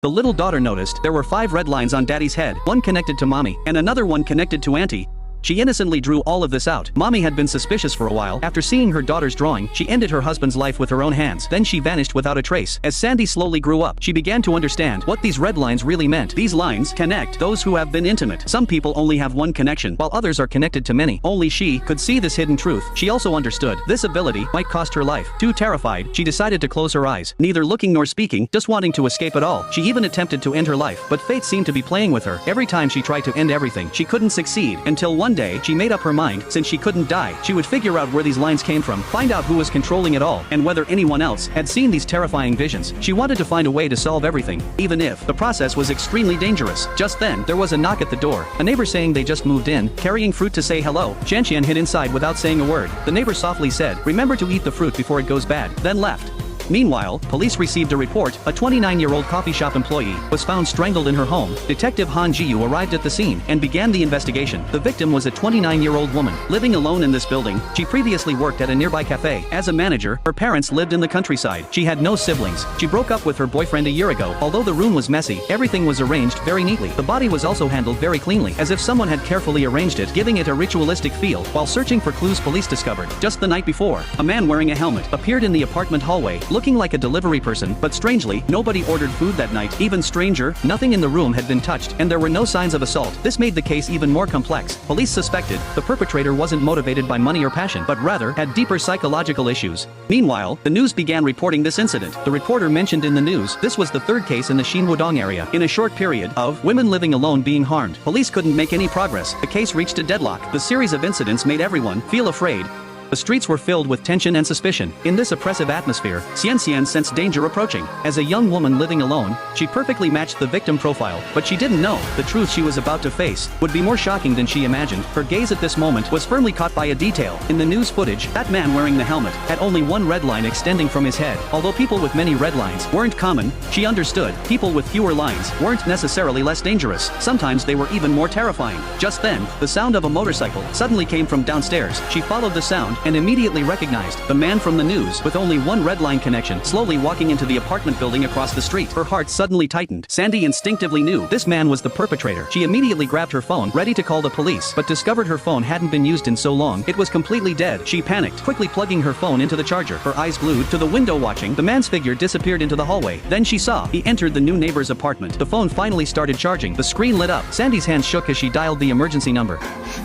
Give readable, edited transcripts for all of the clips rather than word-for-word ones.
The little daughter noticed there were 5 red lines on daddy's head, one connected to mommy, and another one connected to auntie. She innocently drew all of this out. Mommy had been suspicious for a while. After seeing her daughter's drawing, she ended her husband's life with her own hands. Then she vanished without a trace. As Sandy slowly grew up, she began to understand what these red lines really meant. These lines connect those who have been intimate. Some people only have one connection, while others are connected to many. Only she could see this hidden truth. She also understood this ability might cost her life. Too terrified, she decided to close her eyes, neither looking nor speaking, just wanting to escape it all. She even attempted to end her life, but fate seemed to be playing with her. Every time she tried to end everything, she couldn't succeed, until one day, she made up her mind, since she couldn't die, she would figure out where these lines came from, find out who was controlling it all, and whether anyone else had seen these terrifying visions. She wanted to find a way to solve everything, even if the process was extremely dangerous. Just then, there was a knock at the door, a neighbor saying they just moved in, carrying fruit to say hello. Xianxian hid inside without saying a word. The neighbor softly said, "Remember to eat the fruit before it goes bad," then left. Meanwhile, police received a report. A 29-year-old coffee shop employee was found strangled in her home. Detective Han Jiyu arrived at the scene and began the investigation. The victim was a 29-year-old woman living alone in this building. She previously worked at a nearby cafe. As a manager, her parents lived in the countryside. She had no siblings. She broke up with her boyfriend a year ago. Although the room was messy, everything was arranged very neatly. The body was also handled very cleanly, as if someone had carefully arranged it, giving it a ritualistic feel. While searching for clues, police discovered, just the night before, a man wearing a helmet appeared in the apartment hallway, looking like a delivery person, but strangely, nobody ordered food that night. Even stranger, nothing in the room had been touched, and there were no signs of assault. This made the case even more complex. Police suspected the perpetrator wasn't motivated by money or passion, but rather had deeper psychological issues. Meanwhile, the news began reporting this incident. The reporter mentioned in the news this was the 3rd case in the Xinwudong area in a short period of women living alone being harmed. Police couldn't make any progress. The case reached a deadlock. The series of incidents made everyone feel afraid. The streets were filled with tension and suspicion. In this oppressive atmosphere, Xianxian sensed danger approaching. As a young woman living alone, she perfectly matched the victim profile, but she didn't know the truth she was about to face would be more shocking than she imagined. Her gaze at this moment was firmly caught by a detail. In the news footage, that man wearing the helmet had only one red line extending from his head. Although people with many red lines weren't common, she understood people with fewer lines weren't necessarily less dangerous. Sometimes they were even more terrifying. Just then, the sound of a motorcycle suddenly came from downstairs. She followed the sound and immediately recognized the man from the news with only one red line connection, slowly walking into the apartment building across the street. Her heart suddenly tightened. Sandy instinctively knew this man was the perpetrator. She immediately grabbed her phone, ready to call the police, but discovered her phone hadn't been used in so long. It was completely dead. She panicked, quickly plugging her phone into the charger, her eyes glued to the window watching. The man's figure disappeared into the hallway. Then she saw he entered the new neighbor's apartment. The phone finally started charging. The screen lit up. Sandy's hands shook as she dialed the emergency number.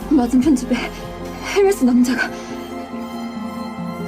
맞은편 집에 헤메스 남자가